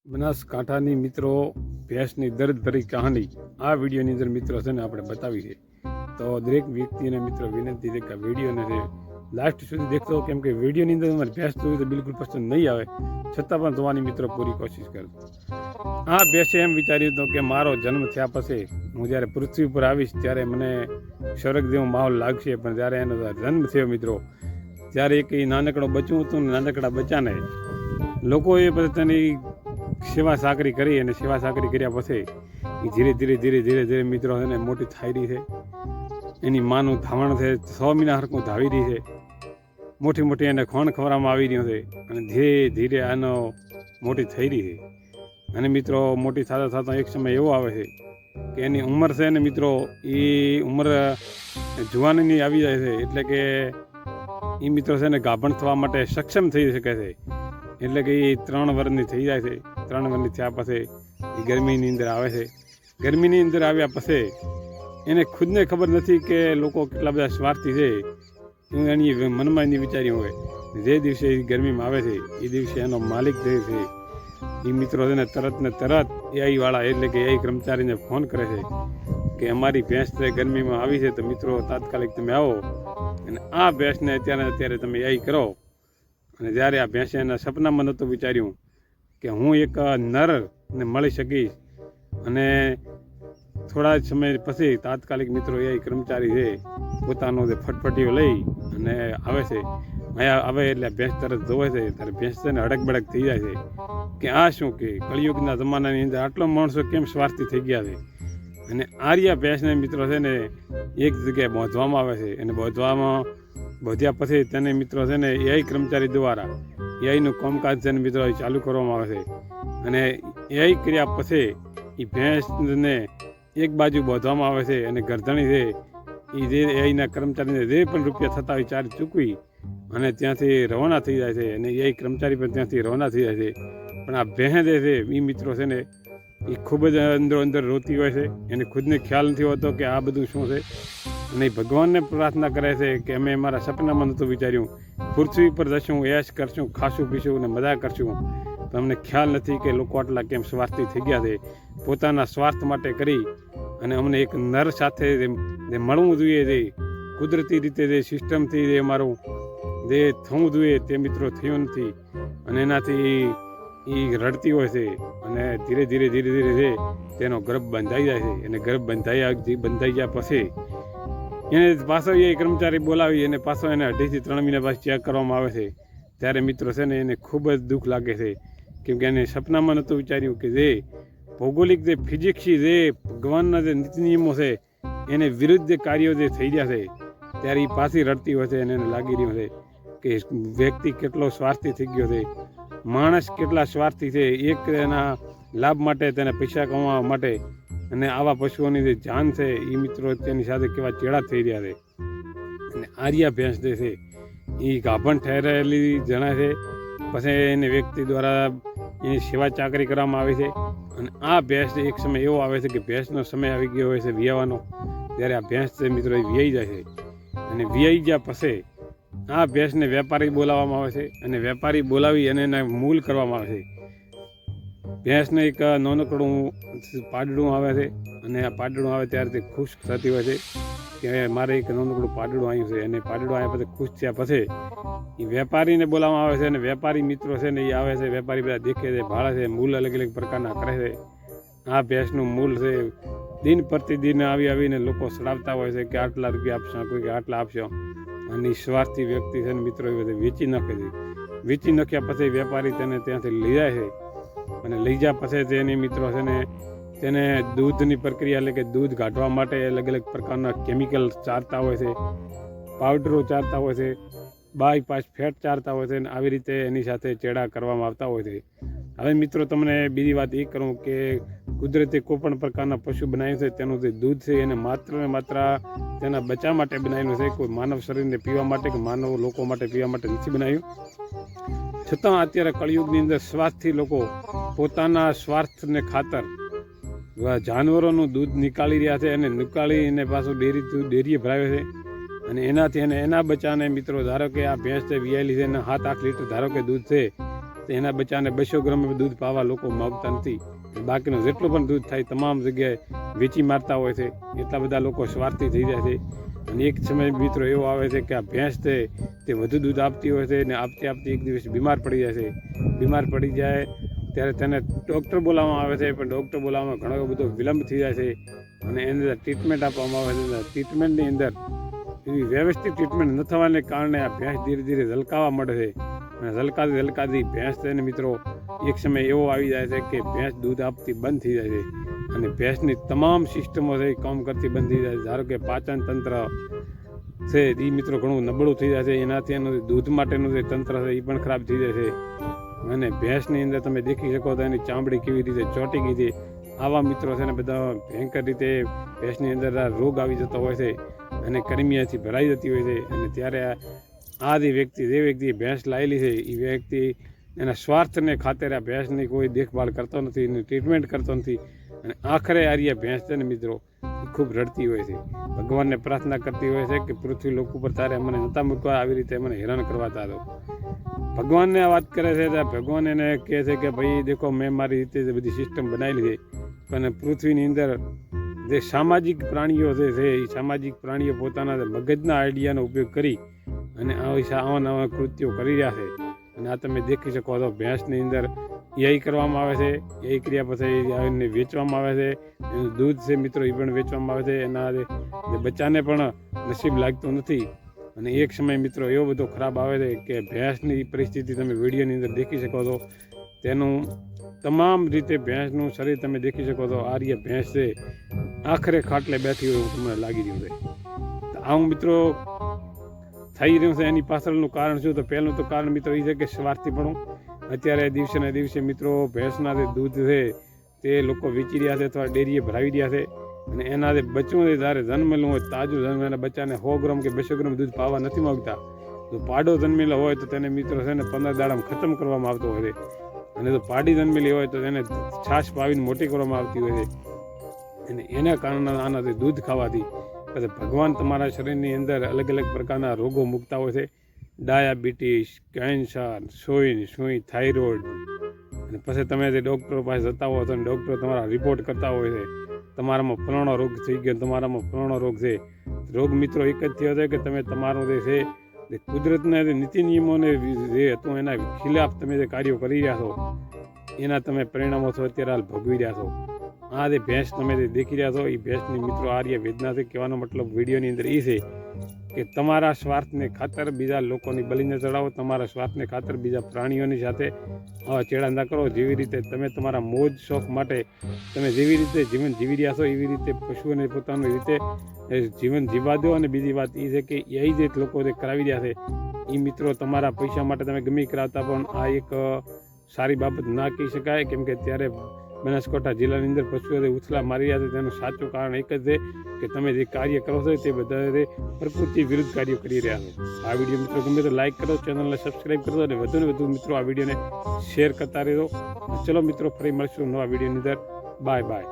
બનાસકાંઠાની મિત્રો ભેંસની દર્દભરી કહાની આ વિડીયોની અંદર મિત્રો છે ને આપણે બતાવી છે. તો દરેક વ્યક્તિને મિત્રો વિનંતી છે કે વિડીયોને છે લાસ્ટ સુધી દેખતો, કેમ કે વિડીયોની અંદર તમારે ભેંસ જોવી તો બિલકુલ પસંદ નહીં આવે, છતાં પણ જોવાની મિત્રો પૂરી કોશિશ કરજો. આ ભેંસે એમ વિચાર્યું હતું કે મારો જન્મ થયા પછી હું જ્યારે પૃથ્વી પર આવીશ ત્યારે મને સ્વર્ગ જેવો માહોલ લાગશે, પણ જ્યારે એનો જન્મ થયો મિત્રો ત્યારે એક નાનકડો બચ્ચું હતું ને નાનકડા બચ્ચાને લોકોએ પછી તેની સેવા સાકરી કરી, અને સેવા સાકરી કર્યા પછી એ ધીરે ધીરે મિત્રો એને મોટી થઈ રહી છે. એની માનું ધાવણ છે 6 મહિના હરકું ધાવી રહી છે, મોટી એને ખોણ ખવડાવવામાં આવી રહ્યું છે, અને ધીરે ધીરે આનો મોટી થઈ રહી છે. અને મિત્રો મોટી થતા એક સમય એવો આવે છે કે એની ઉંમર છે ને મિત્રો એ ઉંમર જુવાનીની આવી જાય છે, એટલે કે એ મિત્રો છે ને ગાભણ થવા માટે સક્ષમ થઈ શકે છે. એટલે કે એ 3 વર્ષની થઈ જાય છે. 3 વર્ષની થયા પછી એ ગરમીની અંદર આવે છે. ગરમીની અંદર આવ્યા પછી એને ખુદને ખબર નથી કે લોકો કેટલા બધા સ્વાર્થી છે. એની મનમાં એની વિચાર્યું હોય જે દિવસે એ ગરમીમાં આવે છે એ દિવસે એનો માલિક જે છે એ મિત્રો છે ને તરત AI વાળા એટલે કે AI કર્મચારીને ફોન કરે છે કે અમારી ભેંસ ગરમીમાં આવી છે, તો મિત્રો તાત્કાલિક તમે આવો અને આ ભેંસને અત્યારે તમે AI કરો. અને જ્યારે આ ભેંસે એના સપનામાં નહોતું વિચાર્યું કે હું એક નરને મળી શકીશ, અને થોડા જ સમય પછી તાત્કાલિક મિત્રો એ કર્મચારી છે પોતાનો જે ફટફટીઓ લઈ અને આવે છે. અહીંયા આવે એટલે ભેંસ તરત જોવે છે ત્યારે ભેંસ છે ને હડક બડક થઈ જાય છે કે આ શું કે કળિયુગના જમાનાની અંદર આટલો માણસો કેમ સ્વાર્થી થઈ ગયા છે. અને આર્યા ભેંસને મિત્રો છે ને એક જગ્યાએ બાંધવામાં આવે છે, અને બાંધ્યા પછી તેને મિત્રો છે ને AI કર્મચારી દ્વારા AIનું કામકાજ છે ને મિત્રો ચાલુ કરવામાં આવે છે. અને AI કર્યા પછી એ ભેંસને એક બાજુ બાંધવામાં આવે છે, અને ગરદણી છે એ જે AIના કર્મચારીને જે પણ રૂપિયા થતા હોય ચાર્જ ચૂકવી અને ત્યાંથી રવાના થઈ જાય છે, અને AI કર્મચારી પણ ત્યાંથી રવાના થઈ જાય છે. પણ આ ભેંસ જે છે એ મિત્રો છે ને એ ખૂબ જ અંદર રોતી હોય છે. એને ખુદને ખ્યાલ નથી હોતો કે આ બધું શું છે, અને ભગવાનને પ્રાર્થના કરે છે કે અમે મારા સપનામાં નહોતું વિચાર્યું પૃથ્વી પર જશું, એશ કરશું, ખાશું પીશું અને મજા કરશું, તો અમને ખ્યાલ નથી કે લોકો આટલા કેમ સ્વાર્થી થઈ ગયા છે. પોતાના સ્વાર્થ માટે કરી અને અમને એક નર સાથે જે મળવું જોઈએ, જે કુદરતી રીતે જે સિસ્ટમથી જે અમારું જે થવું જોઈએ તે મિત્રો થયું નથી, અને એનાથી એ રડતી હોય છે. અને ધીરે ધીરે તેનો ગર્ભ બંધાઈ જાય છે, અને ગર્ભ બંધાઈ ગયા પછી એને પાછો એ કર્મચારી બોલાવી અને પાછો એને 2.5 થી 3 મહિના પાછી ચેક કરવામાં આવે છે. ત્યારે મિત્રો છે ને એને ખૂબ જ દુઃખ લાગે છે, કેમ કે એને સપનામાં નહોતું વિચાર્યું કે જે ભૌગોલિક જે ફિઝિક્સી જે ભગવાનના જે નીતિ નિયમો છે એને વિરુદ્ધ જે કાર્યો જે થઈ ગયા છે, ત્યારે એ પાછી રડતી હોય છે. અને એને લાગી રહ્યું છે કે વ્યક્તિ કેટલો સ્વાર્થી થઈ ગયો છે, માણસ કેટલા સ્વાર્થી છે. એક એના લાભ માટે, તેને પૈસા કમાવા માટે, અને આવા પશુઓની જે જાન છે એ મિત્રો તેની સાથે કેવા ચેડા થઈ રહ્યા છે. અને આર્યા ભેંસ જે છે એ ગાભણ ઠહેરાયેલી જણાય છે. પછી એને વ્યક્તિ દ્વારા એની સેવા ચાકરી કરવામાં આવે છે. અને આ ભેંસ એક સમય એવો આવે છે કે ભેંસનો સમય આવી ગયો હોય છે વિયાવાનો. ત્યારે આ ભેંસ છે મિત્રો એ વિયાઈ જાય છે, અને વિયાઈ ગયા પછી આ ભેંસને વેપારી બોલાવવામાં આવે છે, અને વેપારી બોલાવી અને એને મૂલ કરવામાં આવે છે. ભેંસને એક નાનકડું પાડડું આવે છે, અને આ પાડડું આવે ત્યારે તે ખુશ થતી હોય છે કે મારે એક નાનકડું પાડડું આવ્યું છે. અને પાડડું આવ્યા પછી ખુશ થયા પછી એ વેપારીને બોલાવવામાં આવે છે, અને વેપારી મિત્રો છે ને એ આવે છે. વેપારી બધા દેખે છે, ભાળે છે, મૂલ અલગ પ્રકારના કરે છે. આ ભેંસનું મૂલ છે દિન પ્રતિદિન આવીને લોકો સડાવતા હોય છે કે આટલા રૂપિયા આપશો, કોઈ કે આટલા આપશો. અને સ્વાર્થી વ્યક્તિ છે ને મિત્રો એ બધે વેચી નાખે છે. વેચી નાખ્યા પછી વેપારી તેને ત્યાંથી લઈ જાય છે, અને લઈ જાય પછી તેની મિત્રો છે ને તેને દૂધની પ્રક્રિયા એટલે કે દૂધ કાઢવા માટે અલગ પ્રકારના કેમિકલ ચારતા હોય છે, પાવડરો ચારતા હોય છે, બાયપાસ ફેટ ચારતા હોય છે, અને આવી રીતે એની સાથે ચેડા કરવામાં આવતા હોય છે. હવે મિત્રો તમને બીજી વાત એ કરું કે કુદરતે કોઈ પણ પ્રકારના પશુ બનાવ્યું છે તેનું જે દૂધ છે એને માત્ર ને માત્ર તેના બચ્ચા માટે બનાવેલું છે. કોઈ માનવ શરીરને પીવા માટે કે માનવ લોકો માટે પીવા માટે નથી બનાવ્યું. છતાં અત્યારે કળિયુગની અંદર સ્વાર્થથી લોકો પોતાના સ્વાર્થને ખાતર જાનવરોનું દૂધ નીકાળી રહ્યા છે, અને નીકાળીને પાછું ડેરીએ ભરાવે છે. અને એનાથી અને એના બચ્ચાને મિત્રો ધારો કે આ ભેંસ છે વિયાયેલી છે, એને 7-8 લીટર ધારો કે દૂધ છે, તો એના બચ્ચાને 200 ગ્રામ દૂધ પાવા લોકો માગતા નથી. બાકીનું જેટલું પણ દૂધ થાય તમામ જગ્યાએ વેચી મારતા હોય છે. એટલા બધા લોકો સ્વાર્થી થઈ જાય છે. અને એક સમય મિત્રો એવો આવે છે કે આ ભેંસ છે તે વધુ દૂધ આપતી હોય છે ને આપતી એક દિવસ બીમાર પડી જાય છે. બીમાર પડી જાય ત્યારે તેને ડૉક્ટર બોલાવવામાં આવે છે, પણ ડૉક્ટર બોલાવવામાં ઘણો બધો વિલંબ થઈ જાય છે. અને એની અંદર ટ્રીટમેન્ટ આપવામાં આવે છે. ટ્રીટમેન્ટની અંદર એવી વ્યવસ્થિત ટ્રીટમેન્ટ ન થવાને કારણે આ ભેંસ ધીરે ધીરે ઝલકાવા મળે છે. અને ઝલકાતી ભેંસ છે ને મિત્રો એક સમય એવો આવી જાય છે કે ભેંસ દૂધ આપતી બંધ થઈ જાય છે. અને ભેંસની તમામ સિસ્ટમો છે એ કામ કરતી બંધ થઈ જાય છે. ધારો કે પાચન તંત્ર છે એ મિત્રો ઘણું નબળું થઈ જાય છે. એનાથી એનું દૂધ માટેનું જે તંત્ર છે એ પણ ખરાબ થઈ જાય છે. અને ભેંસની અંદર તમે દેખી શકો તો એની ચામડી કેવી રીતે ચોંટી ગઈ છે. આવા મિત્રો છે ને બધા ભયંકર રીતે ભેંસની અંદર રોગ આવી જતો હોય છે અને કરમિયાથી ભરાઈ જતી હોય છે. અને ત્યારે આ જે વ્યક્તિએ ભેંસ લાવેલી છે એ વ્યક્તિ એના સ્વાર્થને ખાતર આ ભેંસની કોઈ દેખભાળ કરતો નથી, એની ટ્રીટમેન્ટ કરતો નથી. અને આખરે આ ભેંસ છે ને મિત્રો એ ખૂબ રડતી હોય છે. ભગવાનને પ્રાર્થના કરતી હોય છે કે પૃથ્વી લોક ઉપર તારે મને નહોતા મૂકવા, આવી રીતે મને હેરાન કરવા તારો. ભગવાનને આ વાત કરે છે ત્યારે ભગવાન એને કહે છે કે ભાઈ દેખો મેં મારી રીતે બધી સિસ્ટમ બનાવેલી છે, પણ પૃથ્વીની અંદર જે સામાજિક પ્રાણીઓ છે એ સામાજિક પ્રાણીઓ પોતાના મગજના આઈડિયાનો ઉપયોગ કરી અને આવા નવા કૃત્યો કરી રહ્યા છે. અને આ તમે દેખી શકો તો ભેંસની અંદર એ કરવામાં આવે છે. એ ક્રિયા પછી આવીને વેચવામાં આવે છે. એનું દૂધ છે મિત્રો એ પણ વેચવામાં આવે છે. એના જે બચ્ચાને પણ નસીબ લાગતું નથી. અને એક સમય મિત્રો એવો બધો ખરાબ આવે છે કે ભેંસની પરિસ્થિતિ તમે વિડીયોની અંદર દેખી શકો છો. તેનું તમામ રીતે ભેંસનું શરીર તમે દેખી શકો છો. આ ભેંસ છે આખરે ખાટલે બેઠી હોય એવું તમને લાગી રહ્યું છે. તો આવું મિત્રો થઈ રહ્યું છે. એની પાછળનું કારણ શું? તો પહેલું તો કારણ મિત્રો એ છે કે સ્વાર્થીપણું. અત્યારે દિવસે ને દિવસે મિત્રો ભેંસના જે દૂધ છે તે લોકો વેચી રહ્યા છે અથવા ડેરીએ ભરાવી રહ્યા છે. અને એના જે બચ્ચું છે જ્યારે જન્મેલું હોય તાજું જન્મેલા બચ્ચાને 100 ગ્રામ કે 200 ગ્રામ દૂધ પાવા નથી માગતા. તો પાડો જન્મેલો હોય તો તેને મિત્રો છે ને 15 દાડામાં ખતમ કરવામાં આવતો હોય છે. અને જો પાડી જન્મેલી હોય તો તેને છાશ પાવીને મોટી કરવામાં આવતી હોય છે. અને એના કારણે આનાથી દૂધ ખાવાથી પછી ભગવાન તમારા શરીરની અંદર અલગ અલગ પ્રકારના રોગો મૂકતા હોય છે. ડાયાબિટીસ, કેન્સર, સુઈ, થાઇરોઇડ. અને પછી તમે જે ડૉક્ટરો પાસે જતા હો તો ડૉક્ટરો તમારા રિપોર્ટ કરતા હોય છે, તમારામાં ફલાણો રોગ થઈ ગયો, તમારામાં ફલાણો રોગ છે. રોગ મિત્રો એક જ થયો છે કે તમે તમારું જે છે જે કુદરતના જે નીતિ નિયમોને જે હતું એના ખિલાફ તમે જે કાર્યો કરી રહ્યા છો એના તમે પરિણામો છો અત્યારે હાલ ભોગવી રહ્યા છો. આ જે ભેંસ તમે જે દેખી રહ્યા છો એ ભેંસની મિત્રો આર્ય વેદના છે. કહેવાનો મતલબ વિડીયોની અંદર એ છે કે તમારા સ્વાર્થને ખાતર બીજા લોકોની બલિને ચડાવો, તમારા સ્વાર્થને ખાતર બીજા પ્રાણીઓની સાથે આવા ચેડા ના કરો. જેવી રીતે તમે તમારા મોજ શોખ માટે તમે જેવી રીતે જીવન જીવી રહ્યા છો એવી રીતે પશુઓને પોતાની રીતે જીવન જીવવા દો. અને બીજી વાત એ છે કે એ જે લોકો જે કરાવી રહ્યા છે એ મિત્રો તમારા પૈસા માટે તમે ગમે કરાવતા પણ આ એક સારી બાબત ના કહી શકાય. કેમ કે ત્યારે બનાસકાંઠા જિલ્લાની અંદર પશુઓ ઉછલા મારી રહ્યા છે તેનું સાચું કારણ એક જ છે કે તમે જે કાર્ય કરો છો તે બધા પ્રકૃતિ વિરુદ્ધ કાર્યો કરી રહ્યા છો. આ વિડીયો મિત્રો ગમે તો લાઇક કરો, ચેનલને સબસ્ક્રાઈબ કરો અને વધુને વધુ મિત્રો આ વિડીયોને શેર કરતા રહેજો. ચલો મિત્રો ફરી મળશું નવા વિડીયોની અંદર. Bye bye.